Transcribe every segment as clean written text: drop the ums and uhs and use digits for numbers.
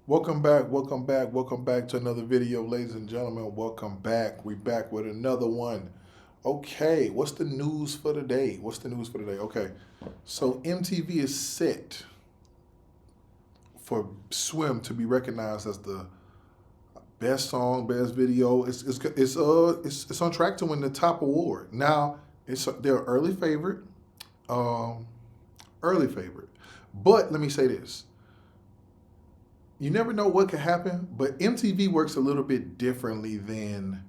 welcome back to another video, ladies and gentlemen. Welcome back. We back with another one. Okay, what's the news for today? Okay, so MTV is set for Swim to be recognized as the best song, best video. It's on track to win the top award. Now they're early favorite, um, early favorite. But let me say this: you never know what could happen, but MTV works a little bit differently than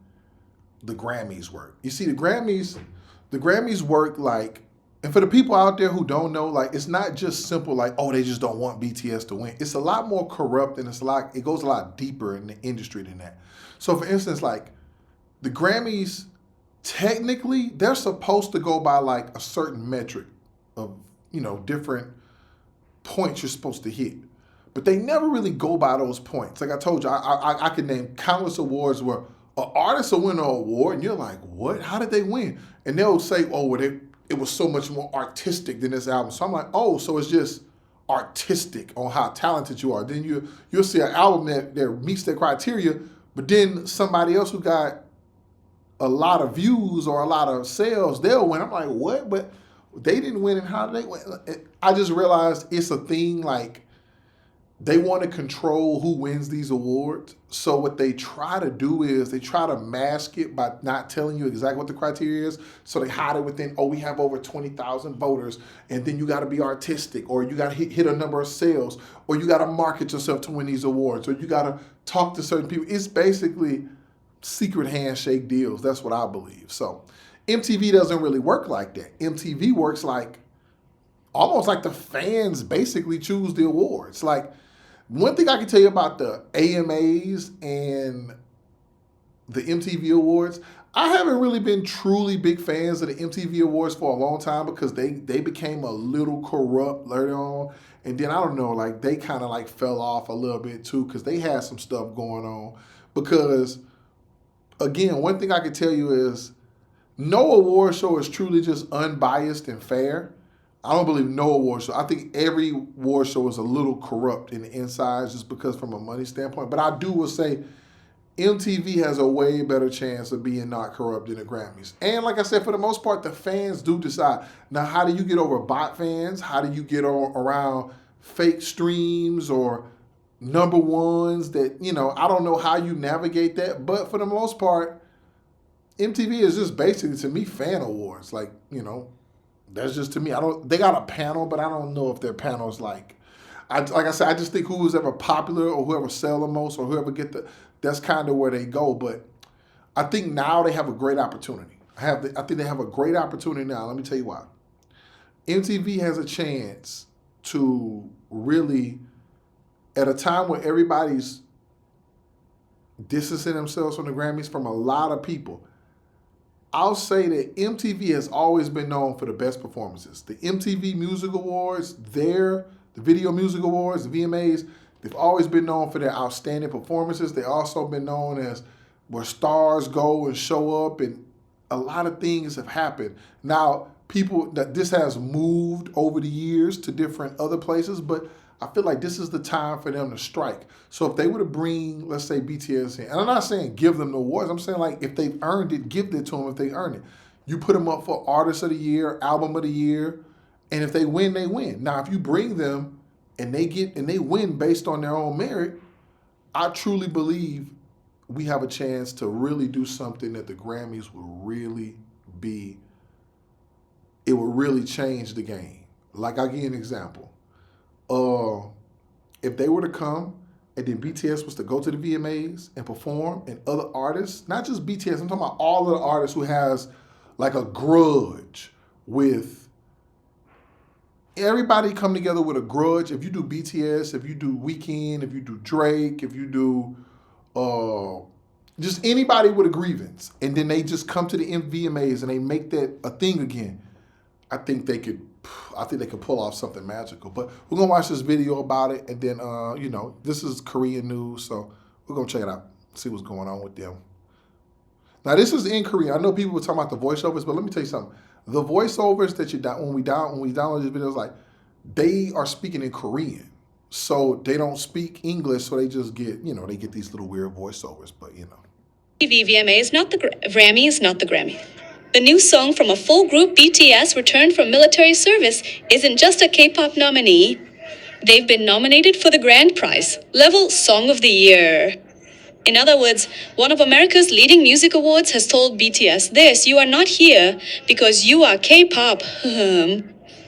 the Grammys work. You see, the Grammys work like, and for the people out there who don't know, like it's not just simple like, oh, they just don't want BTS to win. It's a lot more corrupt and it goes a lot deeper in the industry than that. So for instance, like the Grammys, technically, they're supposed to go by like a certain metric of, different points you're supposed to hit. But they never really go by those points. Like I told you, I could name countless awards where an artist will win an award, and you're like, what? How did they win? And they'll say, oh, well, it was so much more artistic than this album. So I'm like, oh, so it's just artistic on how talented you are. Then you'll see an album that meets their criteria, but then somebody else who got a lot of views or a lot of sales, they'll win. I'm like, what? But they didn't win, and how did they win? I just realized it's a thing like, they want to control who wins these awards. So what they try to do is they try to mask it by not telling you exactly what the criteria is. So they hide it within, oh, we have over 20,000 voters, and then you got to be artistic, or you got to hit a number of sales, or you got to market yourself to win these awards, or you got to talk to certain people. It's basically secret handshake deals. That's what I believe. So MTV doesn't really work like that. MTV works like almost like the fans basically choose the awards. Like, one thing I can tell you about the AMAs and the MTV Awards, I haven't really been truly big fans of the MTV Awards for a long time because they became a little corrupt later on. And then I don't know, like they kind of like fell off a little bit too because they had some stuff going on. Because again, one thing I can tell you is no award show is truly just unbiased and fair. I don't believe no award show. I think every award show is a little corrupt in the insides just because from a money standpoint. But I will say MTV has a way better chance of being not corrupt than the Grammys. And like I said, for the most part, the fans do decide. Now, how do you get over bot fans? How do you get around fake streams or number ones that, I don't know how you navigate that. But for the most part, MTV is just basically, to me, fan awards. Like, that's just to me. They got a panel, but I don't know if their panel's like I said, I just think who's ever popular or whoever sell the most or whoever that's kind of where they go. But I think now they have a great opportunity. I think they have a great opportunity now. Let me tell you why. MTV has a chance to really, at a time where everybody's distancing themselves from the Grammys from a lot of people, I'll say that MTV has always been known for the best performances. The MTV Music Awards, the Video Music Awards, the VMAs, they've always been known for their outstanding performances. They've also been known as where stars go and show up, and a lot of things have happened. Now, this has moved over the years to different other places, but I feel like this is the time for them to strike. So if they were to bring, let's say, BTS in, and I'm not saying give them the awards, I'm saying like if they've earned it, give it to them if they earned it. You put them up for Artist of the Year, Album of the Year, and if they win, they win. Now, if you bring them and they win based on their own merit, I truly believe we have a chance to really do something that the Grammys will really be, it will really change the game. Like, I'll give you an example. If they were to come and then BTS was to go to the VMAs and perform, and other artists, not just BTS, I'm talking about all of the artists who has like a grudge with everybody come together with a grudge. If you do BTS, if you do Weeknd, if you do Drake, if you do just anybody with a grievance, and then they just come to the VMAs and they make that a thing again, I think they could pull off something magical. But we're gonna watch this video about it, and then this is Korean news, so we're gonna check it out, see what's going on with them. Now this is in Korean. I know people were talking about the voiceovers, but let me tell you something. The voiceovers that when we download these videos, like they are speaking in Korean. so they don't speak English, so they just get, they get these little weird voiceovers, but VMA is not the Grammy is not the Grammy. The new song from a full group BTS returned from military service isn't just a K-pop nominee. They've been nominated for the grand prize, level Song of the Year. In other words, one of America's leading music awards has told BTS this: you are not here because you are K-pop.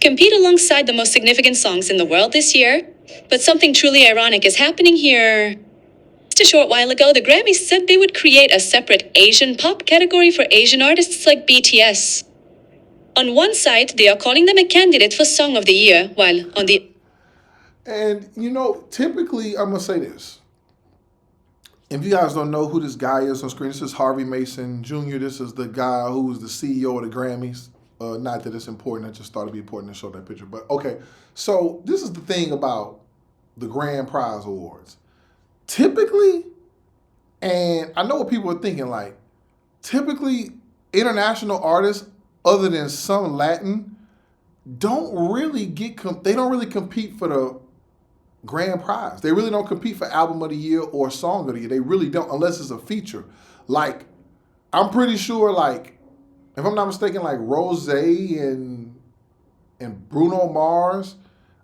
Compete alongside the most significant songs in the world this year. But something truly ironic is happening here. Just a short while ago, the Grammys said they would create a separate Asian pop category for Asian artists like BTS. On one side, they are calling them a candidate for Song of the Year, while on the... And, typically, I'm going to say this. If you guys don't know who this guy is on screen, this is Harvey Mason Jr. This is the guy who was the CEO of the Grammys. Not that it's important. I just thought it'd be important to show that picture. But, okay. So, this is the thing about the Grand Prize Awards. Typically, and I know what people are thinking, like, typically international artists, other than some Latin, don't really compete for the grand prize. They really don't compete for album of the year or song of the year. They really don't, unless it's a feature. Like, I'm pretty sure, like, if I'm not mistaken, like Rosé and Bruno Mars,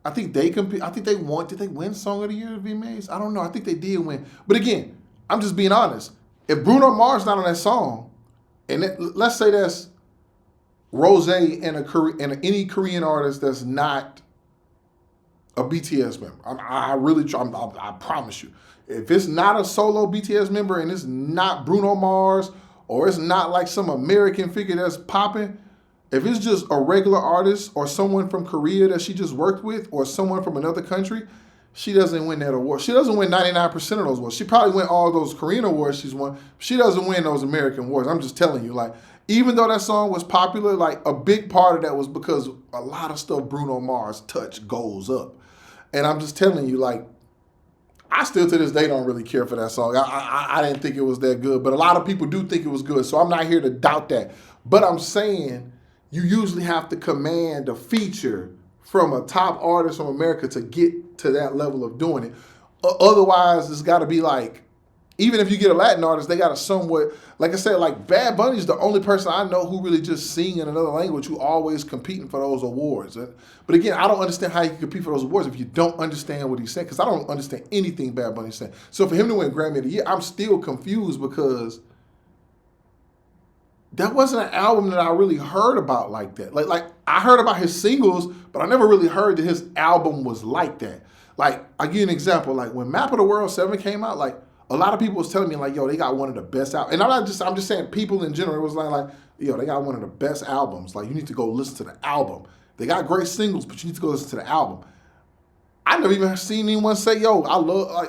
I think they compete. I think they won. Did they win Song of the Year at VMAs? I don't know. I think they did win. But again, I'm just being honest. If Bruno Mars not on that song, and let's say that's Rosé and any Korean artist that's not a BTS member, I promise you, if it's not a solo BTS member and it's not Bruno Mars or it's not like some American figure that's popping. If it's just a regular artist or someone from Korea that she just worked with or someone from another country, she doesn't win that award. She doesn't win 99% of those awards. She probably win all those Korean awards she's won. She doesn't win those American awards. I'm just telling you, like, even though that song was popular, like, a big part of that was because a lot of stuff Bruno Mars touch goes up. And I'm just telling you, like, I still to this day don't really care for that song. I didn't think it was that good, but a lot of people do think it was good, so I'm not here to doubt that. But I'm saying you usually have to command a feature from a top artist from America to get to that level of doing it. Otherwise, it's got to be like, even if you get a Latin artist, they got to somewhat, like I said, like Bad Bunny's the only person I know who really just sing in another language who always competing for those awards. But again, I don't understand how you can compete for those awards if you don't understand what he's saying, because I don't understand anything Bad Bunny's saying. So for him to win Grammy of the Year, I'm still confused because that wasn't an album that I really heard about like that. Like I heard about his singles, but I never really heard that his album was like that. Like, I'll give you an example. Like, when Map of the World 7 came out, like, a lot of people was telling me, like, yo, they got one of the best albums. And I'm just saying people in general. It was like, yo, they got one of the best albums. Like, you need to go listen to the album. They got great singles, but you need to go listen to the album. I never even seen anyone say, yo,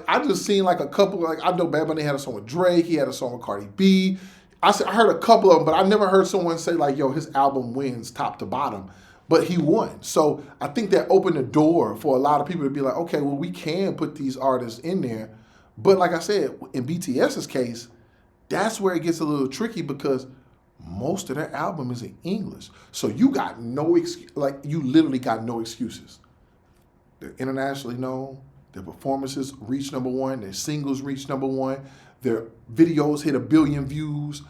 I just seen like a couple, like, I know Bad Bunny had a song with Drake. He had a song with Cardi B. I heard a couple of them, but I never heard someone say, like, yo, his album wins top to bottom. But he won. So I think that opened the door for a lot of people to be like, okay, well, we can put these artists in there. But like I said, in BTS's case, that's where it gets a little tricky because most of their album is in English. So you got no excuse, like, you literally got no excuses. They're internationally known. Their performances reach #1. Their singles reach #1. Their videos hit 1 billion views.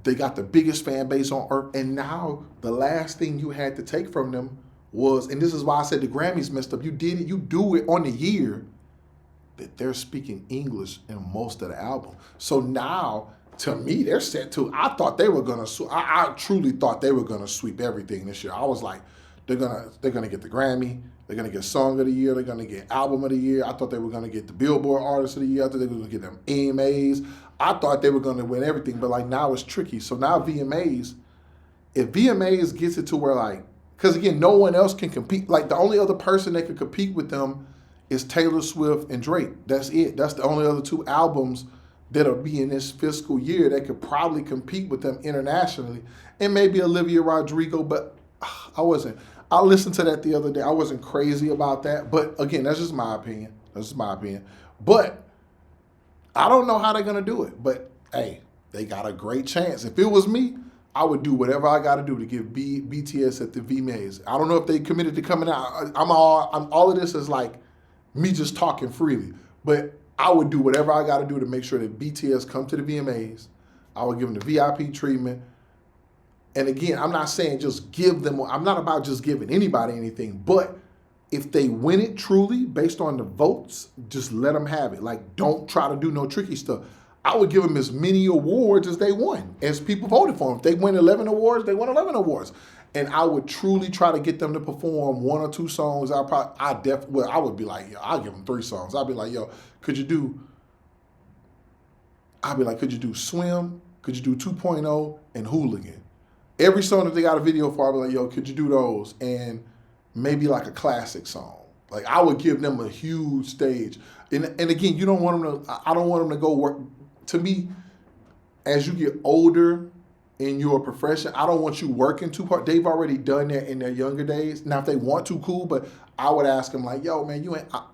They got the biggest fan base on earth. And now the last thing you had to take from them was, and this is why I said the Grammys messed up. You do it on the year that they're speaking English in most of the album. So now, to me, they're set to. I thought they were gonna. I truly thought they were gonna sweep everything this year. I was like, they're gonna get the Grammy. They're gonna get Song of the Year. They're gonna get Album of the Year. I thought they were gonna get the Billboard Artist of the Year. I thought they were gonna get them AMAs. I thought they were gonna win everything. But like now it's tricky. So now VMAs, if VMAs gets it to where like, because again, no one else can compete. Like the only other person that could compete with them is Taylor Swift and Drake. That's it. That's the only other 2 albums that'll be in this fiscal year that could probably compete with them internationally. And maybe Olivia Rodrigo, but I listened to that the other day. I wasn't crazy about that. But again, that's just my opinion. But I don't know how they're going to do it. But hey, they got a great chance. If it was me, I would do whatever I got to do to give BTS at the VMAs. I don't know if they committed to coming out. All of this is like me just talking freely. But I would do whatever I got to do to make sure that BTS come to the VMAs. I would give them the VIP treatment. And again, I'm not saying just give them, I'm not about just giving anybody anything, but if they win it truly based on the votes, just let them have it. Like, don't try to do no tricky stuff. I would give them as many awards as they won, as people voted for them. If they win 11 awards, they win 11 awards. And I would truly try to get them to perform 1 or 2 songs. I would be like, yo, I'll give them 3 songs. I'd be like, yo, could you do Swim? Could you do 2.0 and Hooligan? Every song that they got a video for, I'd be like, yo, could you do those? And maybe like a classic song. Like, I would give them a huge stage. And again, I don't want them to go work. To me, as you get older in your profession, I don't want you working too hard. They've already done that in their younger days. Now, if they want to, cool, but I would ask them like, yo, man,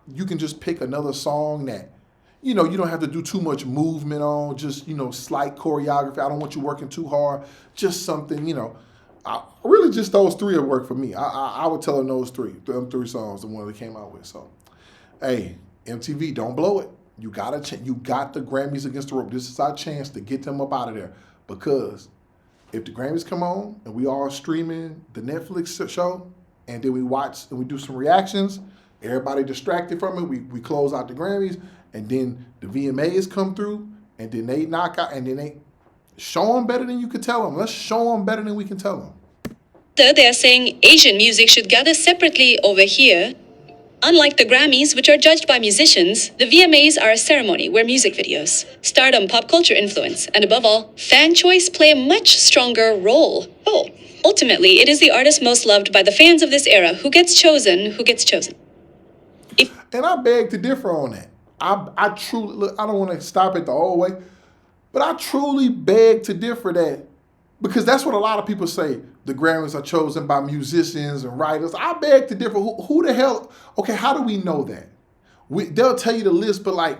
you can just pick another song that, you don't have to do too much movement on, just, slight choreography. I don't want you working too hard. Just something, really just those 3 would work for me. I would tell them those 3 songs, the one they came out with. So, hey, MTV, don't blow it. You got the Grammys against the rope. This is our chance to get them up out of there. Because if the Grammys come on and we all streaming the Netflix show, and then we watch and we do some reactions, everybody distracted from it, we close out the Grammys, and then the VMAs come through, and then they knock out, and then they show them better than you could tell them. Let's show them better than we can tell them. They are saying Asian music should gather separately over here. Unlike the Grammys, which are judged by musicians, the VMAs are a ceremony where music videos, stardom, pop culture influence, and above all, fan choice play a much stronger role. Ultimately, it is the artist most loved by the fans of this era who gets chosen. And I beg to differ on that. I truly, look, I don't want to stop it the whole way, but I truly beg to differ that, because that's what a lot of people say. The Grammys are chosen by musicians and writers. I beg to differ. Who the hell? Okay, how do we know that? They'll tell you the list, but like,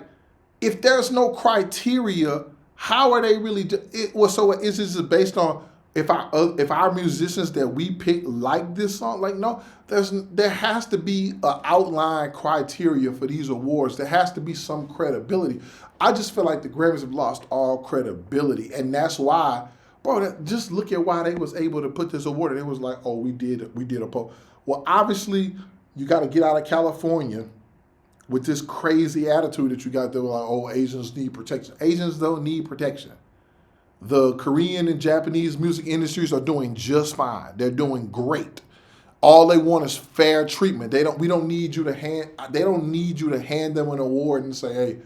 if there's no criteria, how are they really? So is this based on if our musicians that we pick like this song? Like, no, there has to be an outline criteria for these awards. There has to be some credibility. I just feel like the Grammys have lost all credibility, and that's why. Bro, just look at why they was able to put this award. And it was like, oh, we did a poll. Well, obviously, you got to get out of California with this crazy attitude that you got there. Like, oh, Asians need protection. Asians don't need protection. The Korean and Japanese music industries are doing just fine. They're doing great. All they want is fair treatment. They don't need you to hand them an award and say, hey,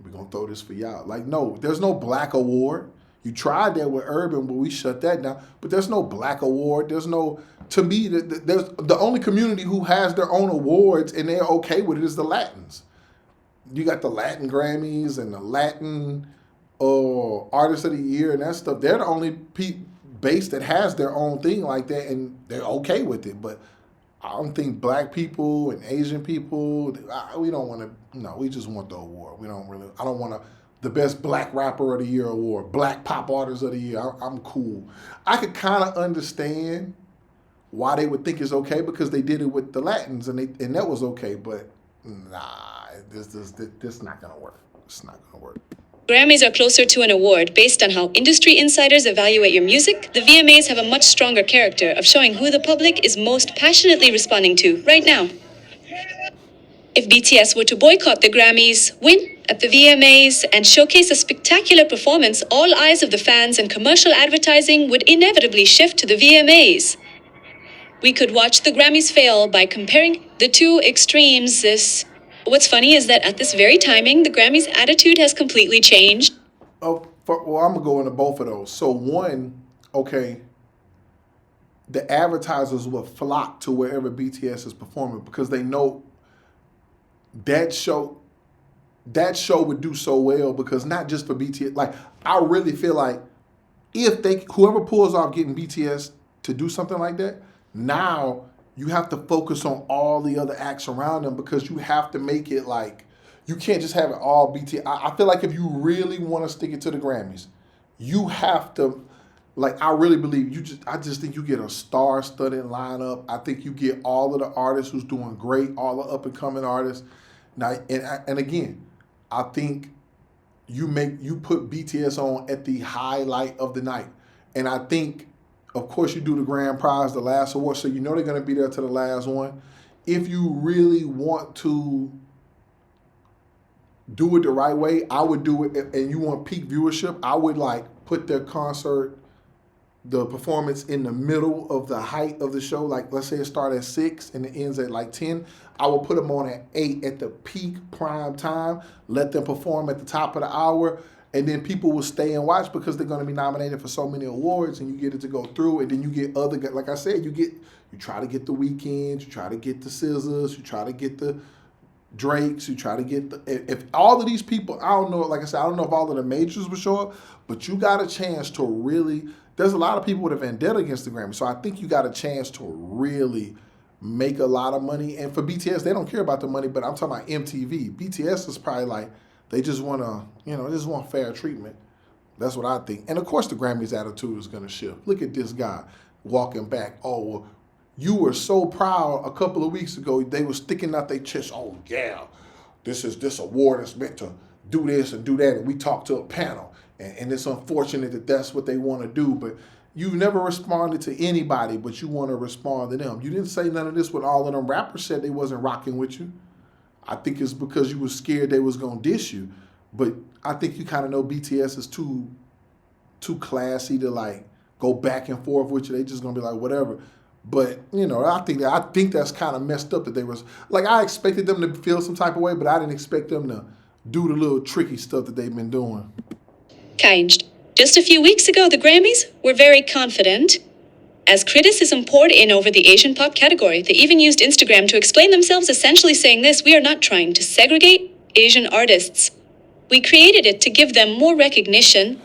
we're gonna throw this for y'all. Like, no, there's no black award. You tried that with Urban, but we shut that down. But there's no black award. There's no, to me, there's the only community who has their own awards and they're okay with it is the Latins. You got the Latin Grammys and the Latin Artist of the Year and that stuff. They're the only base that has their own thing like that, and they're okay with it. But I don't think black people and Asian people, we don't want to, no, we just want the award. I don't want to. The best black rapper of the year award, black pop artist of the year. I'm cool. I could kind of understand why they would think it's okay because they did it with the Latins and that was okay. But nah, this not gonna work. It's not gonna work. Grammys are closer to an award based on how industry insiders evaluate your music. The VMAs have a much stronger character of showing who the public is most passionately responding to right now. If BTS were to boycott the Grammys, win at the VMAs, and showcase a spectacular performance, all eyes of the fans and commercial advertising would inevitably shift to the VMAs. We could watch the Grammys fail by comparing the two extremes. What's funny is that at this very timing, the Grammys' attitude has completely changed. I'm going to go into both of those. So one, okay, the advertisers will flock to wherever BTS is performing because they know that show would do so well because not just for BTS. Like, I really feel like if whoever pulls off getting BTS to do something like that, now you have to focus on all the other acts around them because you have to make it like, you can't just have it all BTS. I feel like if you really want to stick it to the Grammys, you have to, like, I really believe I just think you get a star-studded lineup. I think you get all of the artists who's doing great, all the up-and-coming artists. Now, and again, I think you put BTS on at the highlight of the night, and I think, of course, you do the grand prize, the last award, so you know they're going to be there to the last one. If you really want to do it the right way, I would do it, and you want peak viewership, I would like put their concert, the performance in the middle of the height of the show. Like, let's say it starts at 6 and it ends at like 10. I will put them on at 8 at the peak prime time, let them perform at the top of the hour, and then people will stay and watch because they're going to be nominated for so many awards, and you get it to go through, and then you get other, like I said, you try to get the Weekends, you try to get the SZAs, you try to get the Drakes, you try to get if all of these people, I don't know, like I said, I don't know if all of the majors will show up, but you got a chance to really, there's a lot of people with a vendetta against the Grammy, so I think you got a chance to really make a lot of money. And for BTS, they don't care about the money, but I'm talking about MTV. BTS is probably like, they just want to, they just want fair treatment. That's what I think. And of course the Grammys' attitude is going to shift. Look at this guy walking back. Oh, well, you were so proud a couple of weeks ago. They were sticking out their chest. Oh, yeah, this award is meant to do this and do that. And we talked to a panel. And it's unfortunate that that's what they want to do. But you've never responded to anybody, but you want to respond to them. You didn't say none of this when all of them rappers said they wasn't rocking with you. I think it's because you were scared they was going to diss you. But I think you kind of know BTS is too classy to like go back and forth with you. They just going to be like, whatever. But, I think that's kind of messed up that they was, like, I expected them to feel some type of way, but I didn't expect them to do the little tricky stuff that they've been doing. Changed. Just a few weeks ago, the Grammys were very confident. As criticism poured in over the Asian pop category, they even used Instagram to explain themselves, essentially saying this: "We are not trying to segregate Asian artists. We created it to give them more recognition."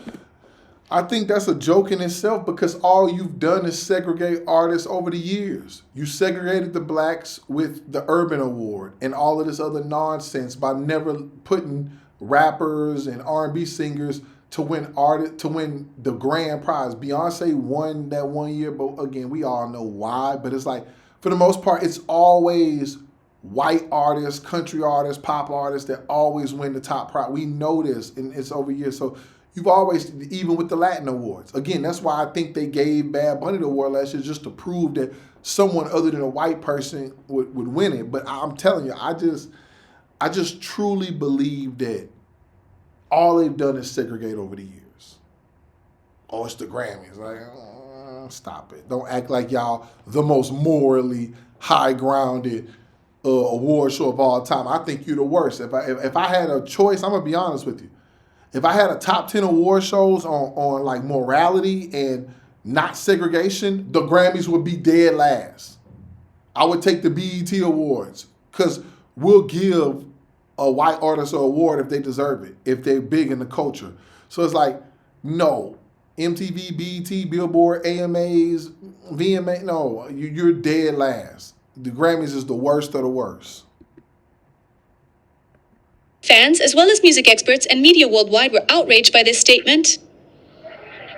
I think that's a joke in itself because all you've done is segregate artists over the years. You segregated the blacks with the Urban Award and all of this other nonsense by never putting rappers and R&B singers to win the grand prize. Beyonce won that one year, but again, we all know why. But it's like, for the most part, it's always white artists, country artists, pop artists that always win the top prize. We know this, and it's over years. So you've always, even with the Latin Awards. Again, that's why I think they gave Bad Bunny the award last year, just to prove that someone other than a white person would win it. But I'm telling you, I just truly believe that all they've done is segregate over the years. Oh, it's the Grammys. Like, stop it. Don't act like y'all the most morally high-grounded award show of all time. I think you're the worst. If I had a choice, I'm going to be honest with you. If I had a top 10 award shows on like morality and not segregation, the Grammys would be dead last. I would take the BET Awards because we'll give a white artist an award if they deserve it, if they're big in the culture. So it's like, no, MTV, BET, Billboard, AMAs, VMA, no, you're dead last. The Grammys is the worst of the worst. Fans, as well as music experts and media worldwide, were outraged by this statement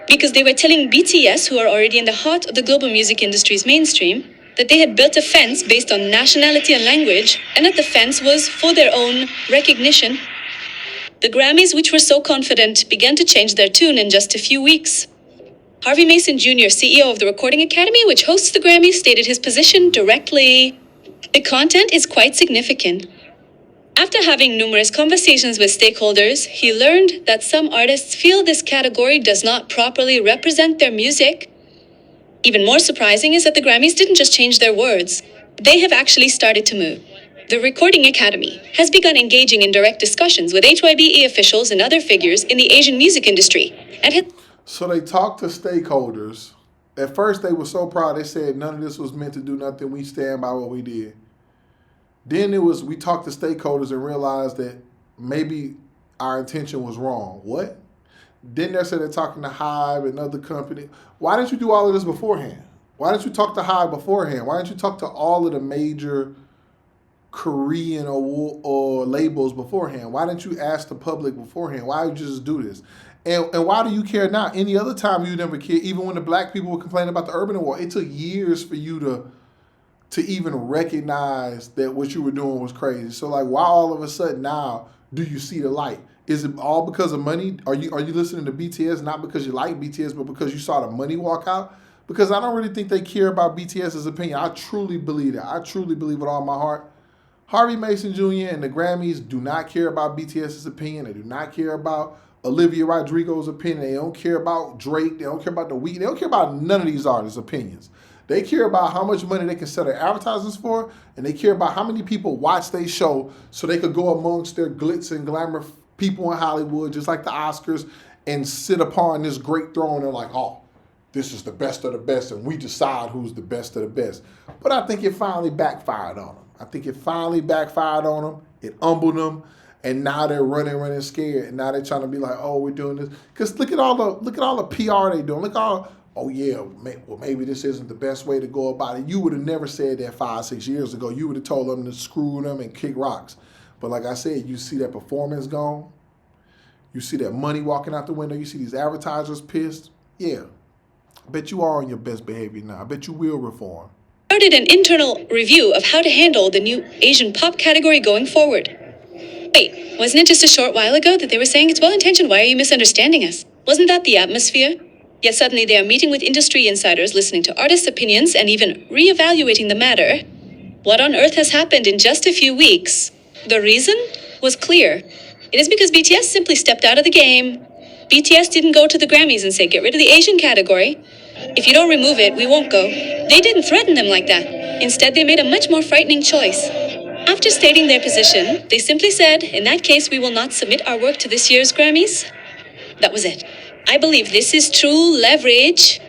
because they were telling BTS, who are already in the heart of the global music industry's mainstream, that they had built a fence based on nationality and language, and that the fence was for their own recognition. The Grammys, which were so confident, began to change their tune in just a few weeks. Harvey Mason Jr., CEO of the Recording Academy, which hosts the Grammys, stated his position directly. The content is quite significant. After having numerous conversations with stakeholders, he learned that some artists feel this category does not properly represent their music. Even more surprising is that the Grammys didn't just change their words. They have actually started to move. The Recording Academy has begun engaging in direct discussions with HYBE officials and other figures in the Asian music industry. So they talked to stakeholders. At first they were so proud, they said none of this was meant to do nothing. We stand by what we did. Then we talked to stakeholders and realized that maybe our intention was wrong. What? Then they said they're talking to Hive and other companies. Why didn't you do all of this beforehand? Why didn't you talk to Hive beforehand? Why didn't you talk to all of the major Korean or labels beforehand? Why didn't you ask the public beforehand? Why did you just do this? And why do you care now? Any other time you never cared, even when the black people were complaining about the Urban Award, it took years for you to to even recognize that what you were doing was crazy. So like, why all of a sudden now do you see the light? Is it all because of money? Are you listening to BTS not because you like BTS, but because you saw the money walk out? Because I don't really think they care about BTS's opinion. I truly believe that. I truly believe with all my heart. Harvey Mason Jr. and the Grammys do not care about BTS's opinion. They do not care about Olivia Rodrigo's opinion. They don't care about Drake. They don't care about The Weeknd. They don't care about none of these artists' opinions. They care about how much money they can sell their advertisements for, and they care about how many people watch their show so they could go amongst their glitz and glamour people in Hollywood, just like the Oscars, and sit upon this great throne. They're like, oh, this is the best of the best, and we decide who's the best of the best. But I think it finally backfired on them. It humbled them, and now they're running scared, and now they're trying to be like, oh, we're doing this. Because look at all the PR they doing. Look at all. Oh yeah, well maybe this isn't the best way to go about it. You would have never said that 5-6 years ago. You would have told them to screw them and kick rocks. But like I said, you see that performance gone. You see that money walking out the window. You see these advertisers pissed. Yeah, I bet you are on your best behavior now. I bet you will reform. Started an internal review of how to handle the new Asian pop category going forward. Wait, wasn't it just a short while ago that they were saying it's well-intentioned? Why are you misunderstanding us? Wasn't that the atmosphere? Yet suddenly they are meeting with industry insiders, listening to artists' opinions, and even re-evaluating the matter. What on earth has happened in just a few weeks? The reason was clear. It is because BTS simply stepped out of the game. BTS didn't go to the Grammys and say, get rid of the Asian category. If you don't remove it, we won't go. They didn't threaten them like that. Instead, they made a much more frightening choice. After stating their position, they simply said, in that case, we will not submit our work to this year's Grammys. That was it. I believe this is true leverage.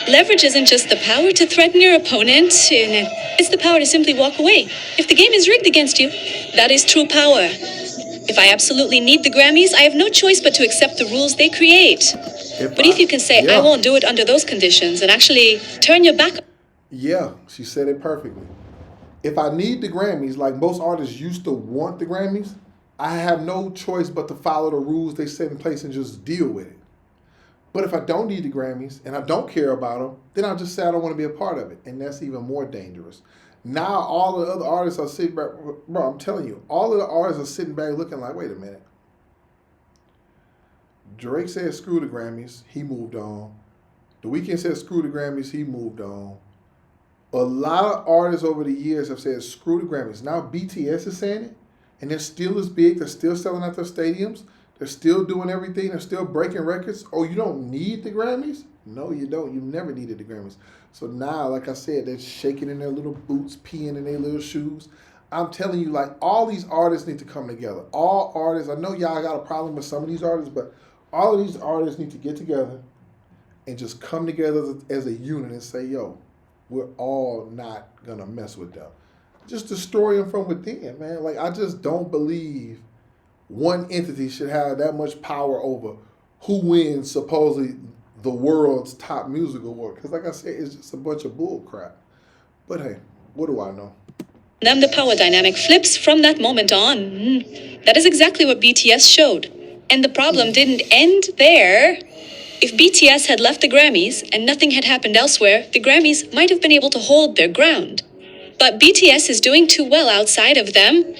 Leverage isn't just the power to threaten your opponent, it's the power to simply walk away. If the game is rigged against you, that is true power. If I absolutely need the Grammys, I have no choice but to accept the rules they create. If you can say, I won't do it under those conditions, and actually turn your back. Yeah, she said it perfectly. If I need the Grammys, like most artists used to want the Grammys, I have no choice but to follow the rules they set in place and just deal with it. But if I don't need the Grammys and I don't care about them, then I'll just say I don't want to be a part of it. And that's even more dangerous. Now all the other artists are sitting back, bro, I'm telling you, all of the artists are sitting back looking like, wait a minute. Drake said screw the Grammys, he moved on. The Weeknd said screw the Grammys, he moved on. A lot of artists over the years have said screw the Grammys. Now BTS is saying it, and they're still as big, they're still selling out their stadiums. They're still doing everything. They're still breaking records. Oh, you don't need the Grammys? No, you don't. You never needed the Grammys. So now, like I said, they're shaking in their little boots, peeing in their little shoes. I'm telling you, like, all these artists need to come together. All artists, I know y'all got a problem with some of these artists, but all of these artists need to get together and just come together as a unit and say, yo, we're all not going to mess with them. Just destroy them from within, man. Like, I just don't believe one entity should have that much power over who wins supposedly the world's top music award. Because like I said, it's just a bunch of bull crap. But hey, what do I know? Then the power dynamic flips from that moment on. That is exactly what BTS showed. And the problem didn't end there. If BTS had left the Grammys and nothing had happened elsewhere, the Grammys might have been able to hold their ground. But BTS is doing too well outside of them.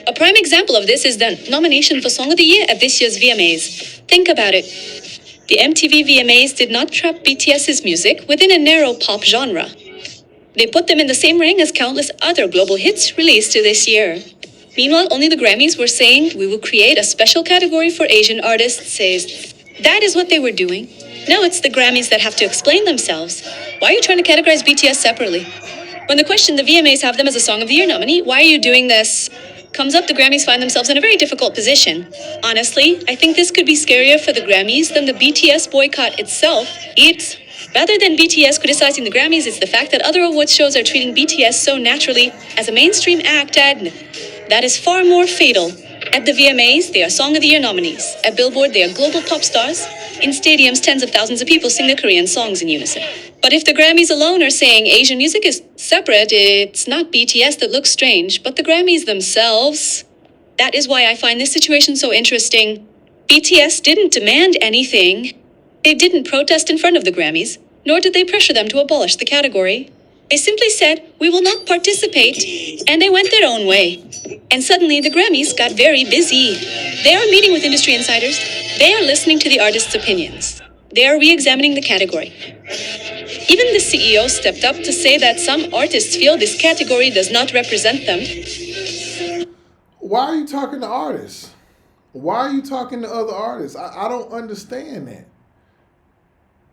A prime example of this is the nomination for Song of the Year at this year's VMAs. Think about it. The MTV VMAs did not trap BTS's music within a narrow pop genre. They put them in the same ring as countless other global hits released this year. Meanwhile, only the Grammys were saying, we will create a special category for Asian artists. That is what they were doing. Now it's the Grammys that have to explain themselves. Why are you trying to categorize BTS separately? When the question the VMAs have them as a Song of the Year nominee, why are you doing this? Comes up, the Grammys find themselves in a very difficult position. Honestly, I think this could be scarier for the Grammys than the BTS boycott itself. Rather than BTS criticizing the Grammys, it's the fact that other awards shows are treating BTS so naturally as a mainstream act, and that is far more fatal. At the VMAs, they are Song of the Year nominees. At Billboard, they are global pop stars. In stadiums, tens of thousands of people sing their Korean songs in unison. But if the Grammys alone are saying Asian music is separate, it's not BTS that looks strange, but the Grammys themselves. That is why I find this situation so interesting. BTS didn't demand anything. They didn't protest in front of the Grammys, nor did they pressure them to abolish the category. They simply said, "We will not participate," and they went their own way. And suddenly the Grammys got very busy. They are meeting with industry insiders. They are listening to the artists' opinions. They are re-examining the category. Even the CEO stepped up to say that some artists feel this category does not represent them. Why are you talking to artists? Why are you talking to other artists? I don't understand that.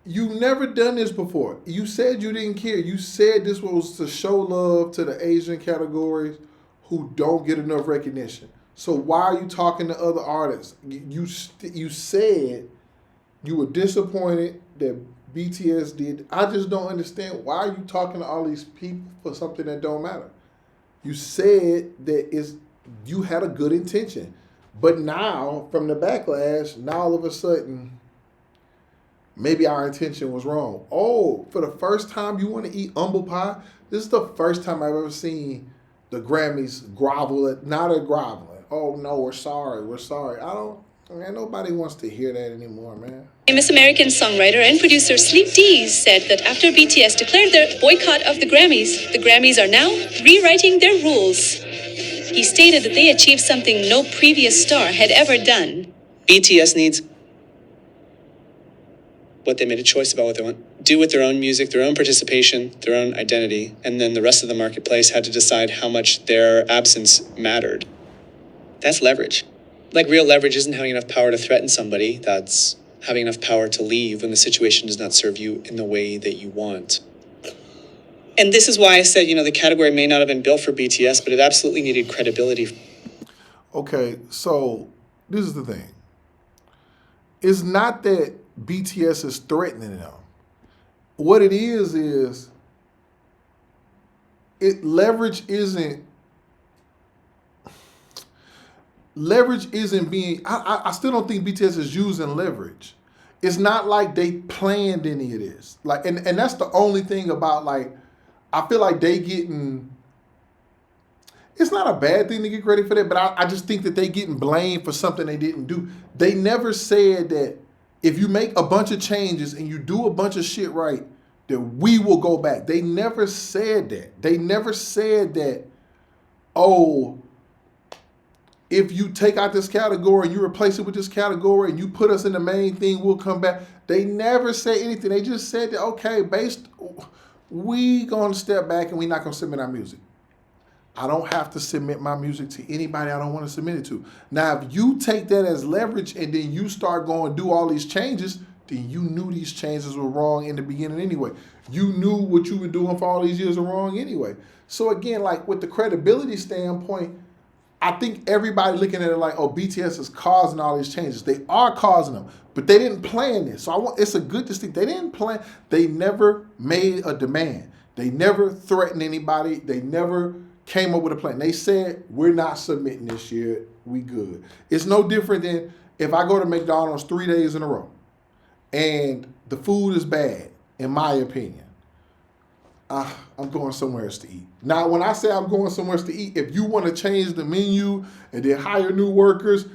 You've never done this before. You said you didn't care. You said this was to show love to the Asian categories who don't get enough recognition. So why are you talking to other artists? You said you were disappointed that BTS did. I just don't understand. Why are you talking to all these people for something that don't matter? You said that you had a good intention. But now, from the backlash, now all of a sudden, maybe our intention was wrong. Oh, for the first time you want to eat humble pie? This is the first time I've ever seen the Grammys grovel. Now they're groveling. Oh, no, we're sorry. Man, nobody wants to hear that anymore, man. Famous American songwriter and producer Sleep D said that after BTS declared their boycott of the Grammys are now rewriting their rules. He stated that they achieved something no previous star had ever done. BTS needs what they made a choice about what they want. Do with their own music, their own participation, their own identity, and then the rest of the marketplace had to decide how much their absence mattered. That's leverage. Like, real leverage isn't having enough power to threaten somebody. That's having enough power to leave when the situation does not serve you in the way that you want. And this is why I said, the category may not have been built for BTS, but it absolutely needed credibility. Okay, so this is the thing. It's not that BTS is threatening them. What it is leverage isn't being, I still don't think BTS is using leverage. It's not like they planned any of this. Like, and that's the only thing about, like, I feel like they getting, it's not a bad thing to get credit for that, but I just think that they getting blamed for something they didn't do. They never said that if you make a bunch of changes and you do a bunch of shit right, that we will go back. They never said that. They never said that, oh, if you take out this category and you replace it with this category and you put us in the main thing, we'll come back. They never say anything. They just said that, okay, we gonna step back and we not gonna submit our music. I don't have to submit my music to anybody I don't want to submit it to. Now, if you take that as leverage and then you start going to do all these changes, then you knew these changes were wrong in the beginning anyway. You knew what you were doing for all these years were wrong anyway. So again, like, with the credibility standpoint, I think everybody looking at it like, oh, BTS is causing all these changes. They are causing them, but they didn't plan this. So it's a good distinction. They didn't plan. They never made a demand. They never threatened anybody. They never came up with a plan. They said, we're not submitting this year. We good. It's no different than if I go to McDonald's 3 days in a row and the food is bad, in my opinion. I'm going somewhere else to eat. Now, when I say I'm going somewhere else to eat, if you want to change the menu and then hire new workers,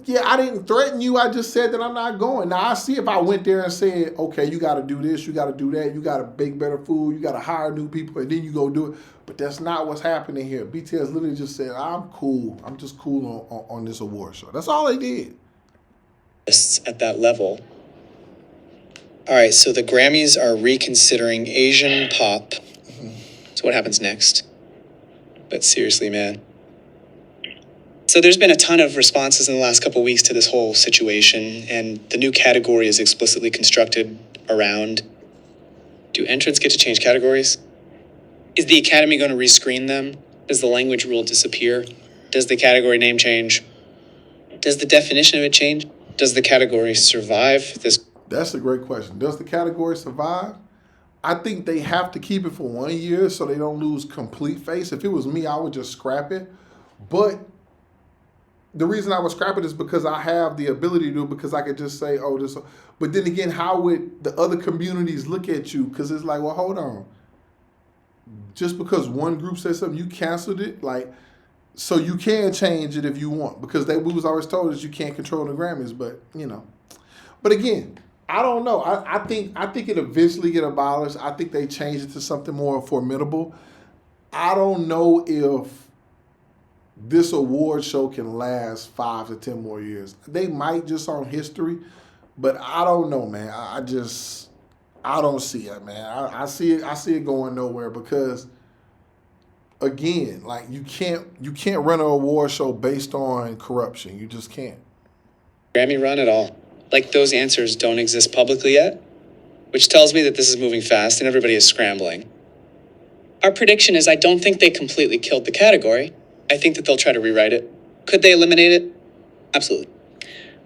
yeah, I didn't threaten you. I just said that I'm not going. Now, I see if I went there and said, okay, you got to do this, you got to do that, you got to bake better food, you got to hire new people, and then you go do it. But that's not what's happening here. BTS literally just said, I'm cool. I'm just cool on this award show. That's all they did. At that level. All right, so the Grammys are reconsidering Asian pop. So what happens next? But seriously, man. So there's been a ton of responses in the last couple of weeks to this whole situation, and the new category is explicitly constructed around, do entrants get to change categories? Is the Academy going to rescreen them? Does the language rule disappear? Does the category name change? Does the definition of it change? Does the category survive this? That's a great question. Does the category survive? I think they have to keep it for 1 year so they don't lose complete face. If it was me, I would just scrap it. But the reason I would scrap it is because I have the ability to do it, because I could just say, oh, this. But then again, how would the other communities look at you? Because it's like, well, hold on. Just because one group said something, you canceled it? Like, so you can change it if you want, because we was always told that you can't control the Grammys, but, But again, I don't know. I think it eventually get abolished. I think they change it to something more formidable. I don't know if this award show can last 5 to 10 more years. They might just on history, but I don't know, man. I don't see it, man. I see it going nowhere because again, like you can't run an award show based on corruption. You just can't. Grammy run at all. Like those answers don't exist publicly yet, which tells me that this is moving fast and everybody is scrambling. Our prediction is I don't think they completely killed the category. I think that they'll try to rewrite it. Could they eliminate it? Absolutely.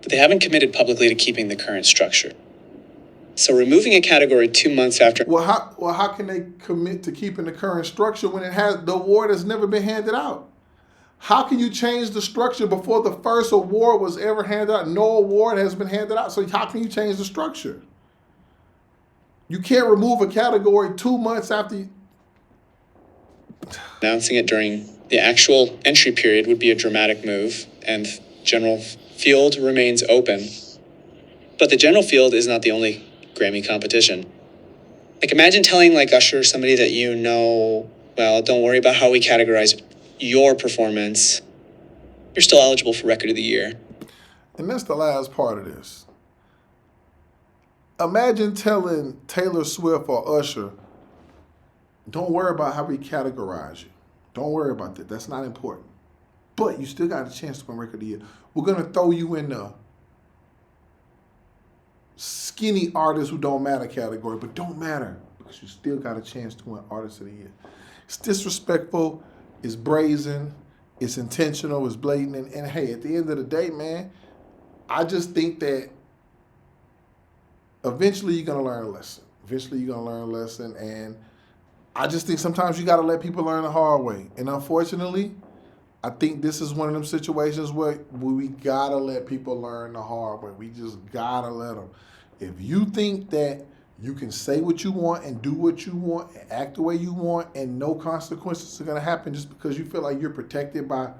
But they haven't committed publicly to keeping the current structure. So removing a category 2 months after... Well, how can they commit to keeping the current structure when the award has never been handed out? How can you change the structure before the first award was ever handed out? No award has been handed out. So how can you change the structure? You can't remove a category 2 months after Announcing it during the actual entry period would be a dramatic move, and general field remains open. But the general field is not the only Grammy competition. Like imagine telling like Usher or somebody that you know, well, don't worry about how we categorize your performance. You're still eligible for Record of the Year. And that's the last part of this. Imagine telling Taylor Swift or Usher, don't worry about how we categorize you. Don't worry about that. That's not important. But you still got a chance to win Record of the Year. We're going to throw you in the skinny artists who don't matter category, but don't matter because you still got a chance to win Artist of the Year. It's disrespectful. It's brazen. It's intentional. It's blatant. And hey, at the end of the day, man, I just think that eventually you're going to learn a lesson. Eventually you're going to learn a lesson. And I just think sometimes you got to let people learn the hard way. And unfortunately, I think this is one of them situations where we got to let people learn the hard way. We just got to let them. If you think that you can say what you want and do what you want and act the way you want and no consequences are going to happen just because you feel like you're protected by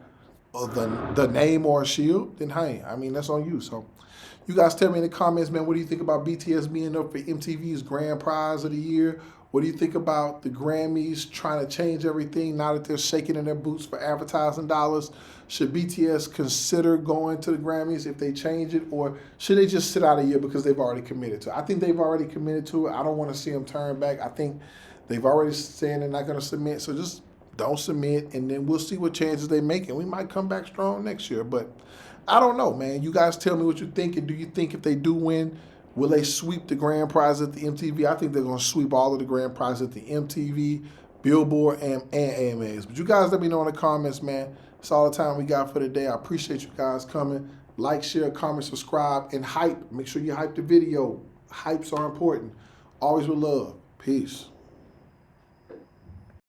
the name or a shield, then hey, I mean, that's on you. So you guys tell me in the comments, man, what do you think about BTS being up for MTV's Grand Prize of the Year? What do you think about the Grammys trying to change everything now that they're shaking in their boots for advertising dollars? Should BTS consider going to the Grammys if they change it, or should they just sit out a year because they've already committed to it? I think they've already committed to it. I don't want to see them turn back. I think they've already said they're not going to submit, so just don't submit, and then we'll see what changes they make, and we might come back strong next year. But I don't know, man. You guys tell me what you think, and do you think if they do win, will they sweep the grand prize at the MTV? I think they're going to sweep all of the grand prizes at the MTV, Billboard, and AMAs. But you guys let me know in the comments, man. That's all the time we got for today. I appreciate you guys coming. Like, share, comment, subscribe, and hype. Make sure you hype the video. Hypes are important. Always with love. Peace.